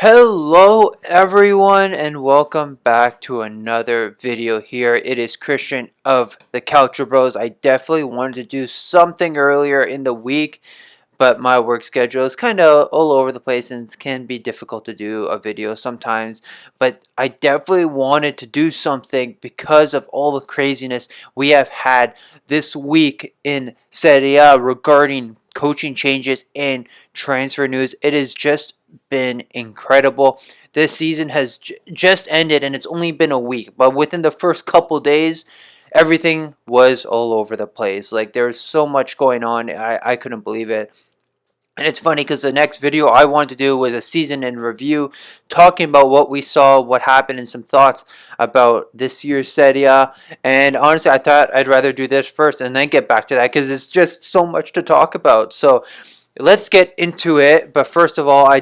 Hello everyone and welcome back to another video here. It is Christian of the Calcio Bros. I definitely wanted to do something earlier in the week, but my work schedule is kind of all over the place and it can be difficult to do a video sometimes. But I definitely wanted to do something because of all the craziness we have had this week in Serie A regarding coaching changes and transfer news. It has just been incredible. This season has just ended and it's only been a week, but within the first couple days, everything was all over the place. Like there was so much going on. I couldn't believe it. And it's funny because the next video I wanted to do was a season in review, talking about what we saw, what happened, and some thoughts about this year's Serie A. And honestly, I thought I'd rather do this first and then get back to that because it's just so much to talk about. So let's get into it. But first of all,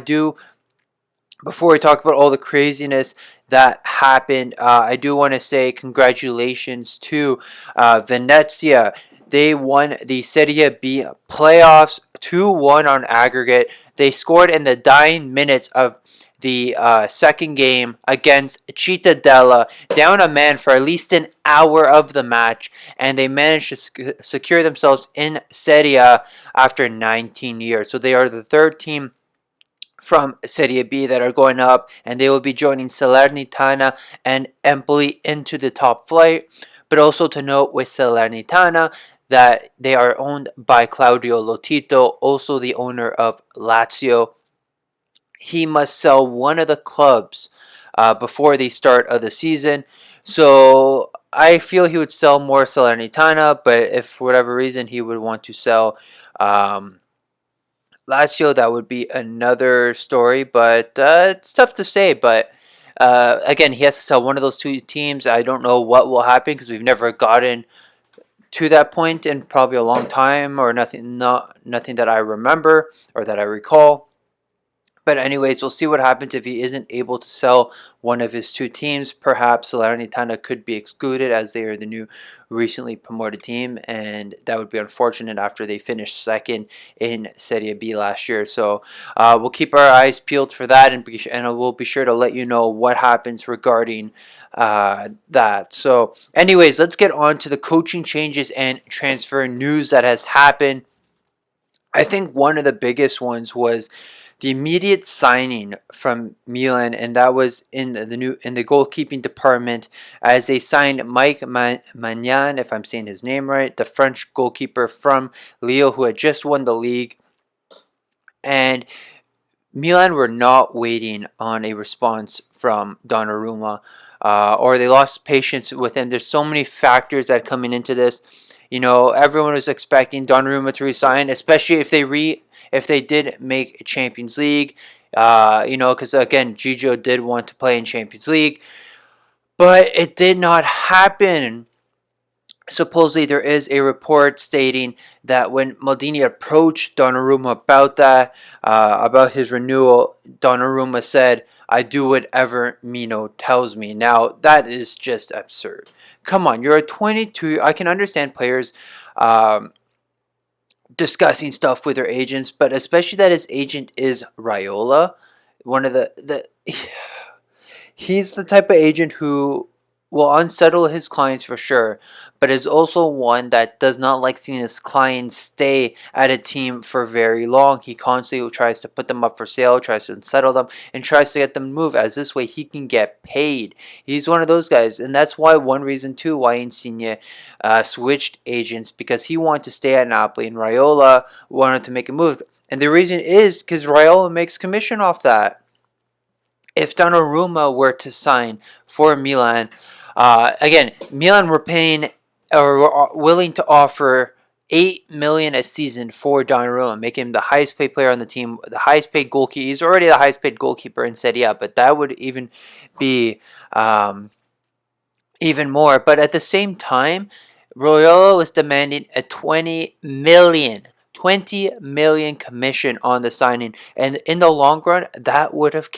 before we talk about all the craziness that happened, I do want to say congratulations to Venezia. They won the Serie B playoffs 2-1 on aggregate. They scored in the dying minutes of the second game against Cittadella, down a man for at least an hour of the match, and they managed to secure themselves in Serie A after 19 years. So they are the third team from Serie B that are going up, and they will be joining Salernitana and Empoli into the top flight. But also to note with Salernitana that they are owned by Claudio Lotito, also the owner of Lazio. He must sell one of the clubs before the start of the season. So I feel he would sell more Salernitana, but if for whatever reason he would want to sell Lazio, that would be another story, but it's tough to say. But again, he has to sell one of those two teams. I don't know what will happen because we've never gotten to that point in probably a long time, or nothing that I remember or that I recall. But anyways, we'll see what happens if he isn't able to sell one of his two teams. Perhaps Salernitana could be excluded as they are the new recently promoted team, and that would be unfortunate after they finished second in Serie B last year. So we'll keep our eyes peeled for that, and we'll be sure to let you know what happens regarding that. So anyways, let's get on to the coaching changes and transfer news that has happened. I think one of the biggest ones was the immediate signing from Milan, and that was in the goalkeeping department, as they signed Mike Maignan, if I'm saying his name right, the French goalkeeper from Lille, who had just won the league. And Milan were not waiting on a response from Donnarumma, or they lost patience with him. There's so many factors that coming into this. You know, everyone was expecting Donnarumma to resign, especially if they did make Champions League. Because again, Gigio did want to play in Champions League, but it did not happen. Supposedly, there is a report stating that when Maldini approached Donnarumma about his renewal, Donnarumma said, "I do whatever Mino tells me." Now, that is just absurd. Come on, you're a 22. I can understand players discussing stuff with their agents, but especially that his agent is Raiola, one of the he's the type of agent who will unsettle his clients for sure, but is also one that does not like seeing his clients stay at a team for very long. He constantly tries to put them up for sale, tries to unsettle them, and tries to get them to move, as this way he can get paid. He's one of those guys, and that's why one reason too why Insigne switched agents, because he wanted to stay at Napoli and Raiola wanted to make a move. And the reason is because Raiola makes commission off that. If Donnarumma were to sign for Milan, again, Milan were paying or were willing to offer 8 million a season for Donnarumma, making him the highest paid player on the team, the highest paid goalkeeper. He's already the highest paid goalkeeper in Serie A, but that would even be even more. But at the same time, Royola was demanding a 20 million commission on the signing, and in the long run, that would have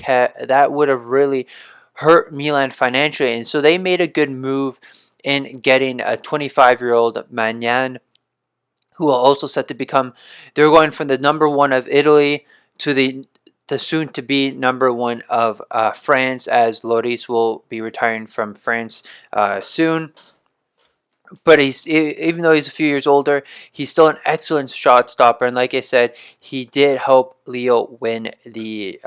really hurt Milan financially, and so they made a good move in getting a 25-year-old Maignan, who are also set to become. They're going from the number one of Italy to the the soon-to-be number one of France, as Loris will be retiring from France soon. But even though he's a few years older, he's still an excellent shot stopper. And like I said, he did help Leo win the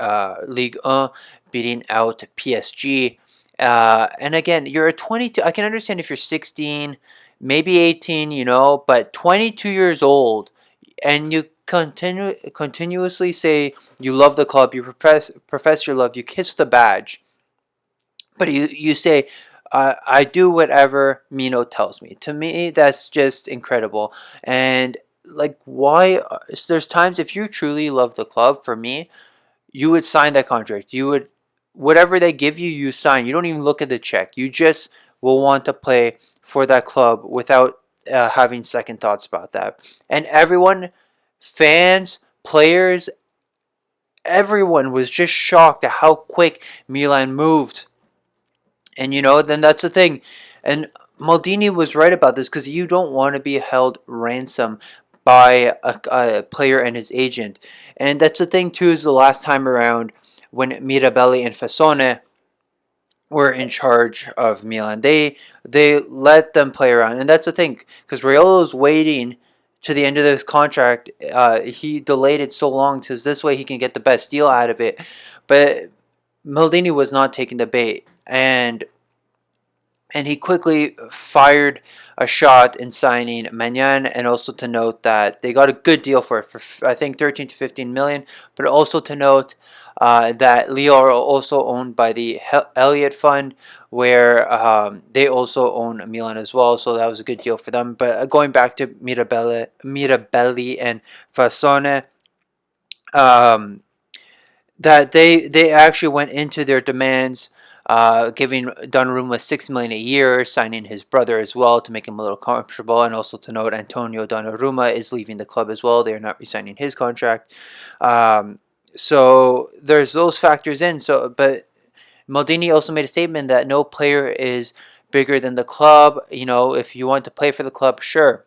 Ligue 1, beating out PSG. And again, you're a 22. I can understand if you're 16, maybe 18, but 22 years old, and you continuously say you love the club, you profess your love, you kiss the badge, but you say, I do whatever Mino tells me. To me, that's just incredible. And like, why? There's times if you truly love the club, for me, you would sign that contract. You would, whatever they give you, you sign. You don't even look at the check. You just will want to play for that club without having second thoughts about that. And everyone, fans, players, everyone was just shocked at how quick Milan moved. And then that's the thing. And Maldini was right about this, because you don't want to be held ransom by a player and his agent. And that's the thing too, is the last time around when Mirabelli and Fassone were in charge of Milan, they let them play around. And that's the thing, because Raiola was waiting to the end of this contract. He delayed it so long because this way he can get the best deal out of it. But Maldini was not taking the bait, and he quickly fired a shot in signing Magnan. And also to note that they got a good deal for it, for I think 13 to 15 million. But also to note that Leo are also owned by the Elliott Fund, where they also own Milan as well. So that was a good deal for them. But going back to Mirabelli and Fassone, um, that they actually went into their demands, giving Donnarumma $6 million a year, signing his brother as well to make him a little comfortable. And also to note, Antonio Donnarumma is leaving the club as well. They are not resigning his contract. So there's those factors in. So, but Maldini also made a statement that no player is bigger than the club. If you want to play for the club, sure,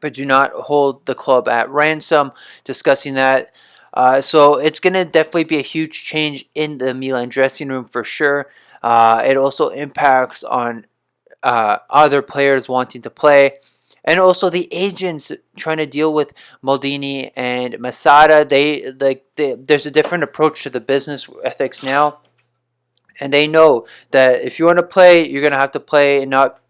but do not hold the club at ransom. Discussing that. So it's going to definitely be a huge change in the Milan dressing room for sure. It also impacts on other players wanting to play. And also the agents trying to deal with Maldini and Masada. There's a different approach to the business ethics now. And they know that if you want to play, you're going to have to play and not,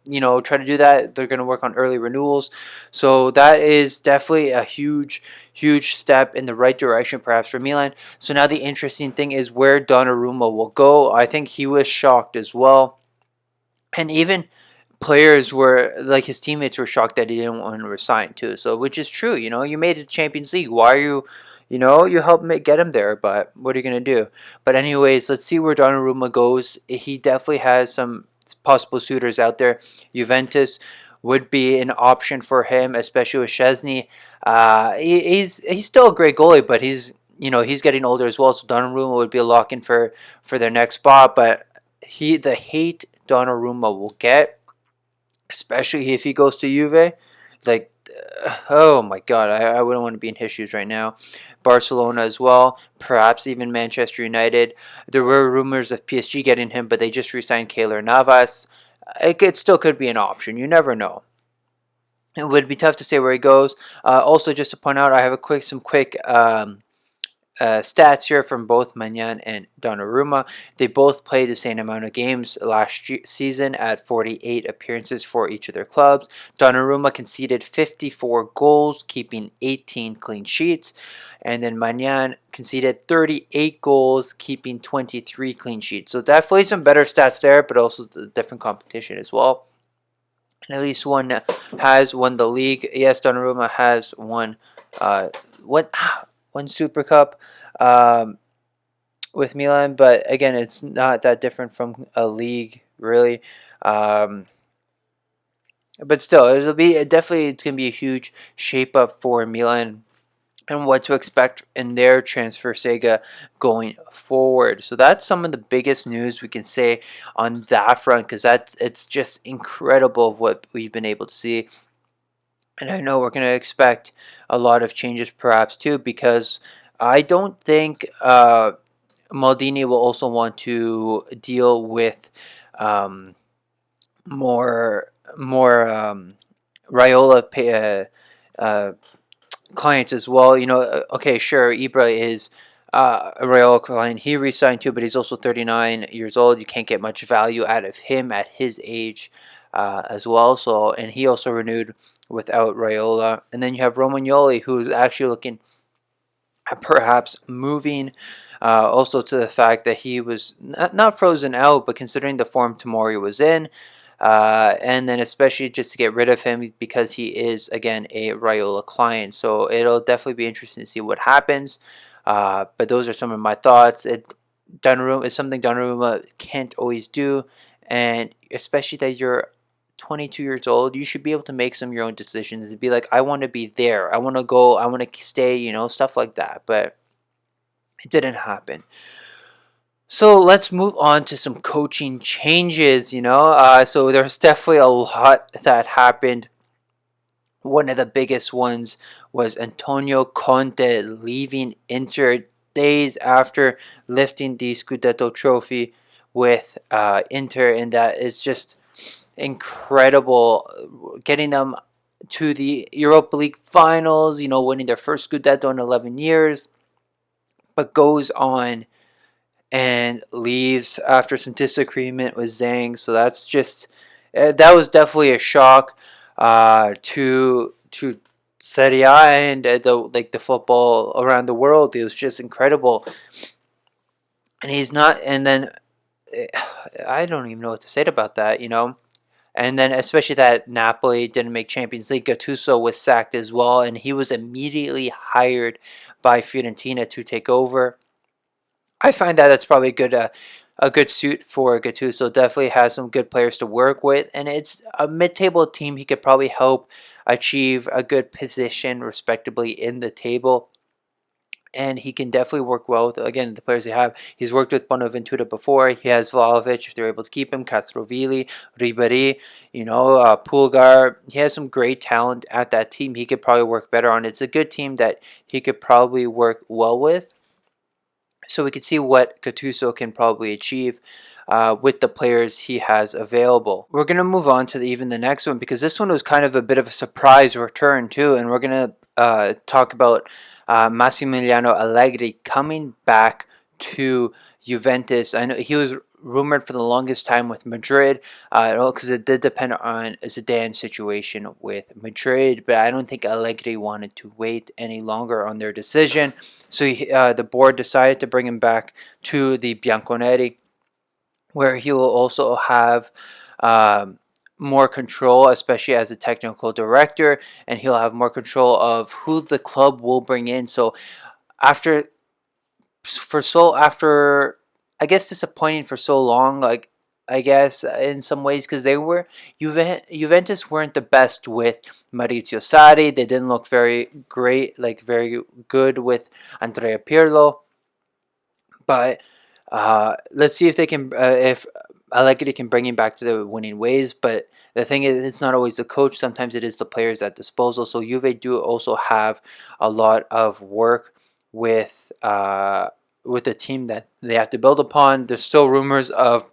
try to do that. They're going to work on early renewals. So that is definitely a huge, huge step in the right direction, perhaps, for Milan. So now the interesting thing is where Donnarumma will go. I think he was shocked as well. And even players were, like his teammates were shocked that he didn't want to resign too. So, which is true, you made it to Champions League. Why are you, you helped get him there, but what are you gonna do? But anyways, let's see where Donnarumma goes. He definitely has some possible suitors out there. Juventus would be an option for him, especially with Szczesny. He's still a great goalie, but he's getting older as well. So Donnarumma would be a lock in for their next spot. But the hate Donnarumma will get, especially if he goes to Juve, like, oh my God, I wouldn't want to be in his shoes right now. Barcelona as well, perhaps even Manchester United. There were rumors of PSG getting him, but they just re-signed Keylor Navas. It still could be an option. You never know. It would be tough to say where he goes. Also, just to point out, I have some quick stats here from both Magnan and Donnarumma. They both played the same amount of games last season at 48 appearances for each of their clubs. Donnarumma conceded 54 goals, keeping 18 clean sheets. And then Magnan conceded 38 goals, keeping 23 clean sheets. So definitely some better stats there, but also the different competition as well. And at least one has won the league. Yes, Donnarumma has won one Super Cup with Milan, but again, it's not that different from a league, really. But still, it's going to be a huge shape up for Milan and what to expect in their transfer saga going forward. So that's some of the biggest news we can say on that front, because it's just incredible of what we've been able to see. And I know we're going to expect a lot of changes perhaps too, because I don't think Maldini will also want to deal with um, more Raiola uh, clients as well. Okay, sure, Ibra is a Raiola client. He re-signed too, but he's also 39 years old. You can't get much value out of him at his age as well. So, and he also renewed without Raiola. And then you have Romagnoli, who's actually looking perhaps moving. Also to the fact that he was not frozen out, but considering the form Tomori was in, and then especially just to get rid of him because he is again a Raiola client. So it'll definitely be interesting to see what happens. But those are some of my thoughts. Donnarumma is something Donnarumma can't always do, and especially that you're 22 years old, you should be able to make some of your own decisions and be like, I want to be there, I want to go, I want to stay, stuff like that. But it didn't happen. So let's move on to some coaching changes. So there's definitely a lot that happened. One of the biggest ones was Antonio Conte leaving Inter days after lifting the Scudetto trophy with Inter, and that is just incredible, getting them to the Europa League finals, winning their first Scudetto in 11 years, but goes on and leaves after some disagreement with Zhang. So that's just that was definitely a shock to Serie A and the football around the world. It was just incredible, and he's not. And then I don't even know what to say about that. And then especially that Napoli didn't make Champions League. Gattuso was sacked as well, and he was immediately hired by Fiorentina to take over. I find that that's probably a good suit for Gattuso. Definitely has some good players to work with, and it's a mid-table team. He could probably help achieve a good position, respectably, in the table. And he can definitely work well with, again, the players they have. He's worked with Bonaventura before. He has Vlahovic, if they're able to keep him, Castrovilli, Ribéry, Pulgar. He has some great talent at that team. He could probably work better on. It's a good team that he could probably work well with. So we can see what Gattuso can probably achieve with the players he has available. We're going to move on to even the next one, because this one was kind of a bit of a surprise return too, and we're going to talk about Massimiliano Allegri coming back to Juventus. I know he was rumored for the longest time with Madrid, because it did depend on Zidane's situation with Madrid, but I don't think Allegri wanted to wait any longer on their decision. So the board decided to bring him back to the Bianconeri, where he will also have more control, especially as a technical director, and he'll have more control of who the club will bring in. So after after I guess disappointing for so long, like I guess in some ways, because Juventus weren't the best with Maurizio Sarri. They didn't look very great, like very good with Andrea Pirlo. But let's see if they can, if Allegri can bring him back to the winning ways. But the thing is, it's not always the coach. Sometimes it is the players at disposal. So Juve do also have a lot of work with the team that they have to build upon. There's still rumors of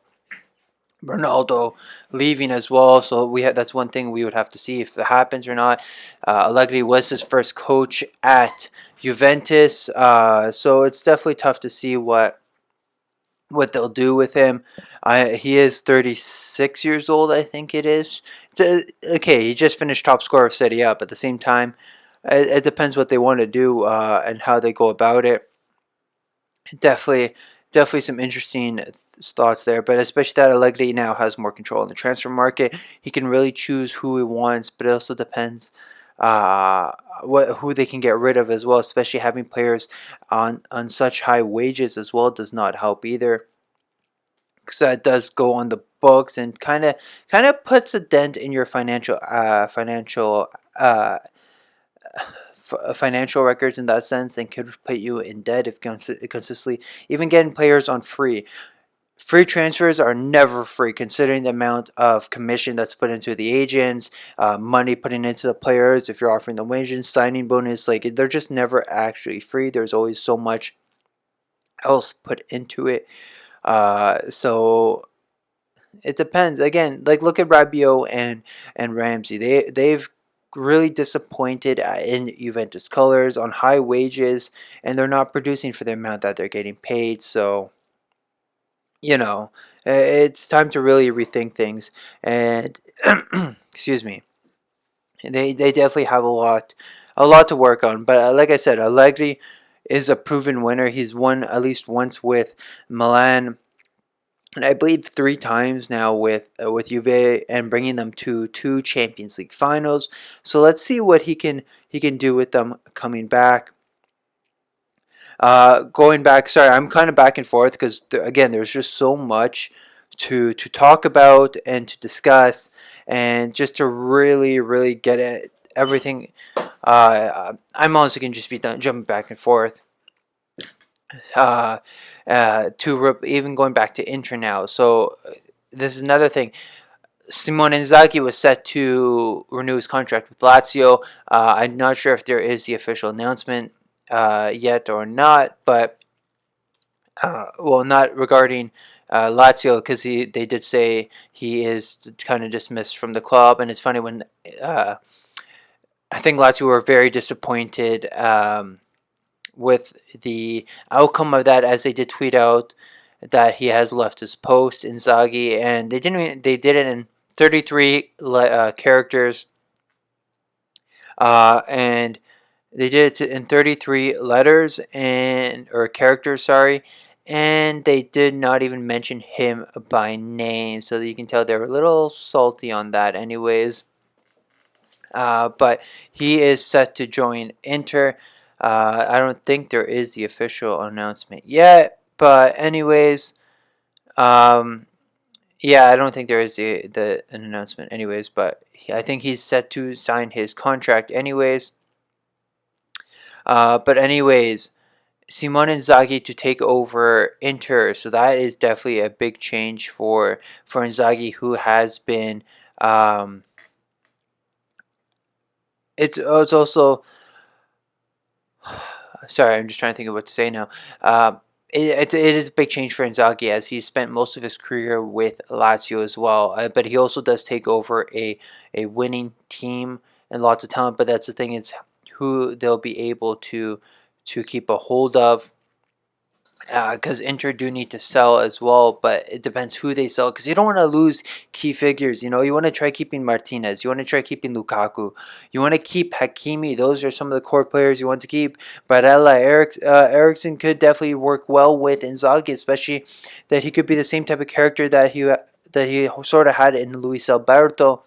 Ronaldo leaving as well, so that's one thing we would have to see if it happens or not. Allegri was his first coach at Juventus, so it's definitely tough to see what they'll do with him. He is 36 years old, I think it is. Okay, he just finished top scorer of Serie A, but at the same time, it depends what they want to do and how they go about it. Definitely some interesting thoughts there, but especially that Allegri now has more control in the transfer market. He can really choose who he wants, but it also depends who they can get rid of as well, especially having players on such high wages as well does not help either, because that does go on the books and kind of puts a dent in your financial records in that sense, and could put you in debt if consistently even getting players on free. free transfers are never free, considering the amount of commission that's put into the agents, money putting into the players. If you're offering the wages, signing bonus, like they're just never actually free. There's always so much else put into it. So it depends. Again, like look at Rabiot and Ramsey. They've really disappointed in Juventus colors on high wages, and they're not producing for the amount that they're getting paid. So you know, it's time to really rethink things. And excuse me, they definitely have a lot to work on. But like I said, Allegri is a proven winner. He's won at least once with Milan, and I believe 3 times now with Juve, and bringing them to 2 Champions League finals. So let's see what he can do with them coming back. Going back, sorry, I'm kind of back and forth because again, there's just so much to talk about and to discuss, and just to really get at everything. I'm honestly can just be done jumping back and forth. Uh, Even going back to Inter now. So this is another thing. Simone Inzaghi was set to renew his contract with Lazio. I'm not sure if there is the official announcement yet or not, but well, not regarding Lazio, because they did say he is kind of dismissed from the club. And it's funny when uh, I think Lazio were very disappointed with the outcome of that, as they did tweet out that he has left his post, Inzaghi, and they did it in 33 characters, and they did it in 33 letters and or characters, sorry, and they did not even mention him by name, so that you can tell they were a little salty on that, anyways. But he is set to join Inter. I don't think there is the official announcement yet, but anyways, um, yeah, I don't think there is the an announcement, anyways. But I think he's set to sign his contract, anyways. But anyways, Simone Inzaghi to take over Inter, so that is definitely a big change for Inzaghi, who has been. Um, it's also, sorry, I'm just trying to think of what to say now. It is a big change for Inzaghi, as he spent most of his career with Lazio as well. But he also does take over a winning team and lots of talent. But that's the thing, is who they'll be able to keep a hold of, because Inter do need to sell as well, but it depends who they sell, because you don't want to lose key figures. You want to try keeping Martinez, you want to try keeping Lukaku, you want to keep Hakimi. Those are some of the core players you want to keep. Barella, Ericsson could definitely work well with Inzaghi, especially that he could be the same type of character that he sort of had in Luis Alberto.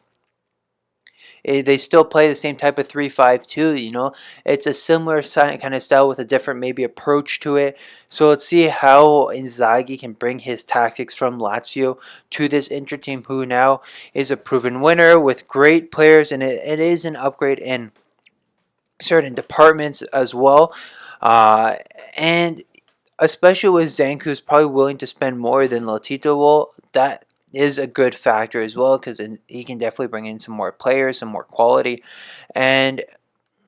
They still play the same type of 3-5-2. It's a similar kind of style with a different maybe approach to it. So let's see how Inzaghi can bring his tactics from Lazio to this Inter team, who now is a proven winner with great players, and it is an upgrade in certain departments as well. And especially with Zank, who's probably willing to spend more than Lotito will, that is a good factor as well, because he can definitely bring in some more players, some more quality. And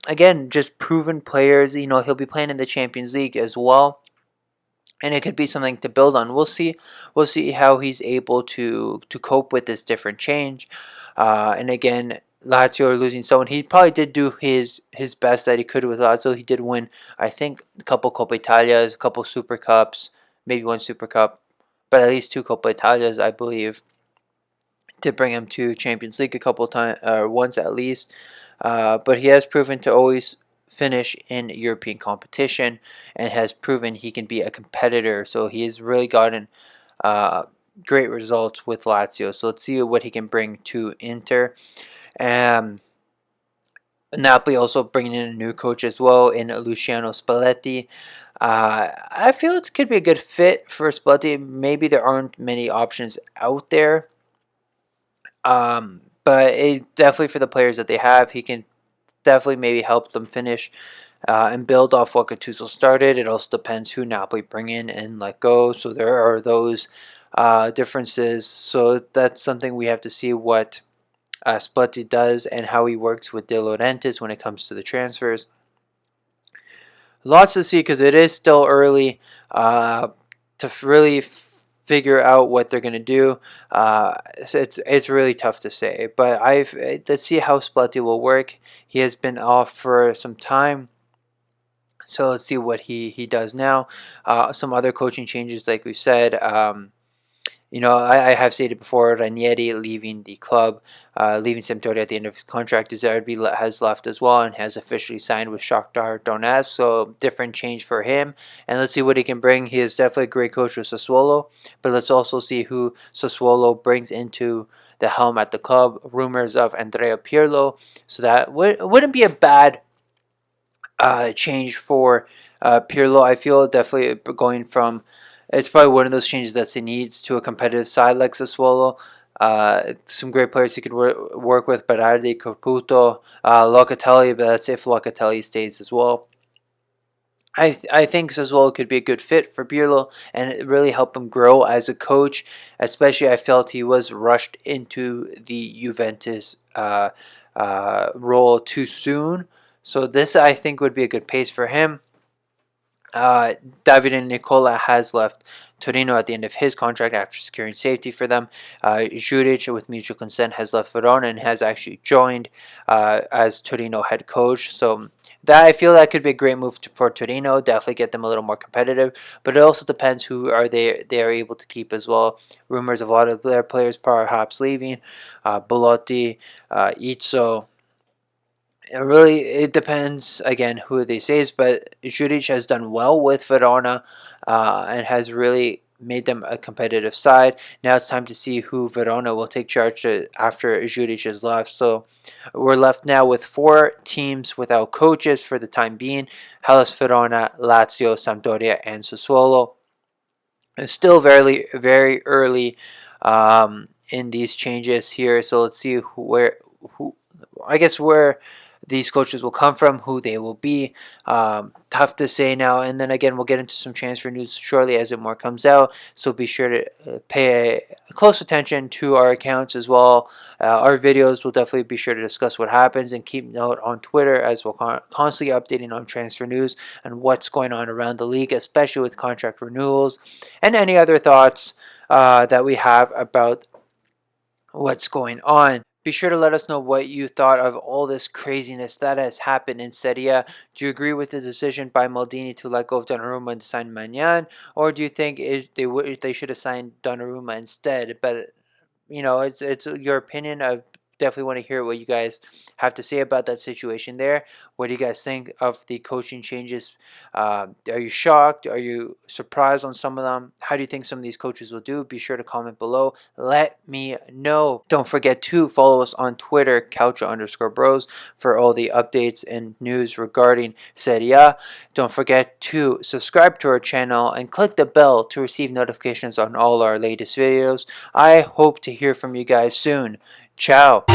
again, just proven players. He'll be playing in the Champions League as well, and it could be something to build on. We'll see. We'll see how he's able to cope with this different change. And again, Lazio are losing someone. He probably did do his best that he could with Lazio. He did win, I think, a couple Coppa Italias, a couple Super Cups, maybe one Super Cup, but at least 2 Coppa Italias, I believe, to bring him to Champions League a couple times, or once at least. But he has proven to always finish in European competition, and has proven he can be a competitor. So he has really gotten uh, great results with Lazio. So let's see what he can bring to Inter. Napoli also bringing in a new coach as well in Luciano Spalletti. I feel it could be a good fit for Spalletti. Maybe there aren't many options out there. But definitely for the players that they have, he can definitely maybe help them finish and build off what Gattuso started. It also depends who Napoli bring in and let go. So there are those differences. So that's something we have to see what Spalletti does and how he works with De Laurentiis when it comes to the transfers. Lots to see because it is still early to really figure out what they're going to do. It's really tough to say, but let's see how Spalletti will work. He has been off for some time. So let's see what he does now. Some other coaching changes, like we said. I have stated before, Ranieri leaving the club, leaving Sampdoria at the end of his contract. De Zerbi has left as well and has officially signed with Shakhtar Donetsk. So different change for him. And let's see what he can bring. He is definitely a great coach with Sassuolo. But let's also see who Sassuolo brings into the helm at the club. Rumors of Andrea Pirlo. So that wouldn't be a bad change for Pirlo. I feel definitely going from, it's probably one of those changes that he needs to a competitive side like Sassuolo. Some great players he could work with, Berardi, Caputo, Locatelli, but that's if Locatelli stays as well. I think Sassuolo could be a good fit for Pirlo and really help him grow as a coach. Especially, I felt he was rushed into the Juventus role too soon. So this, I think, would be a good pace for him. Davide Nicola has left Torino at the end of his contract after securing safety for them. Juric, with mutual consent, has left Verona and has actually joined as Torino head coach. So that, I feel that could be a great move for Torino. Definitely get them a little more competitive. But it also depends who are they are able to keep as well. Rumors of a lot of their players perhaps leaving. Belotti, Izzo. It depends again who they say, but Juric has done well with Verona and has really made them a competitive side. Now it's time to see who Verona will take charge after Juric has left. So we're left now with 4 teams without coaches for the time being: Hellas Verona, Lazio, Sampdoria, and Sassuolo. It's still very, very early in these changes here. So let's see where these coaches will come from, who they will be. Tough to say now. And then again, we'll get into some transfer news shortly as it more comes out. So be sure to pay close attention to our accounts as well. Our videos will definitely be sure to discuss what happens, and keep note on Twitter as we're constantly updating on transfer news and what's going on around the league, especially with contract renewals and any other thoughts that we have about what's going on. Be sure to let us know what you thought of all this craziness that has happened in Serie A. Do you agree with the decision by Maldini to let go of Donnarumma and sign Magnan, or do you think they should have signed Donnarumma instead? But it's your opinion. I definitely want to hear what you guys have to say about that situation there. What do you guys think of the coaching changes? Are you shocked? Are you surprised on some of them? How do you think some of these coaches will do? Be sure to comment below. Let me know. Don't forget to follow us on Twitter, Calcio_Bros, for all the updates and news regarding Serie A. Don't forget to subscribe to our channel and click the bell to receive notifications on all our latest videos. I hope to hear from you guys soon. Ciao.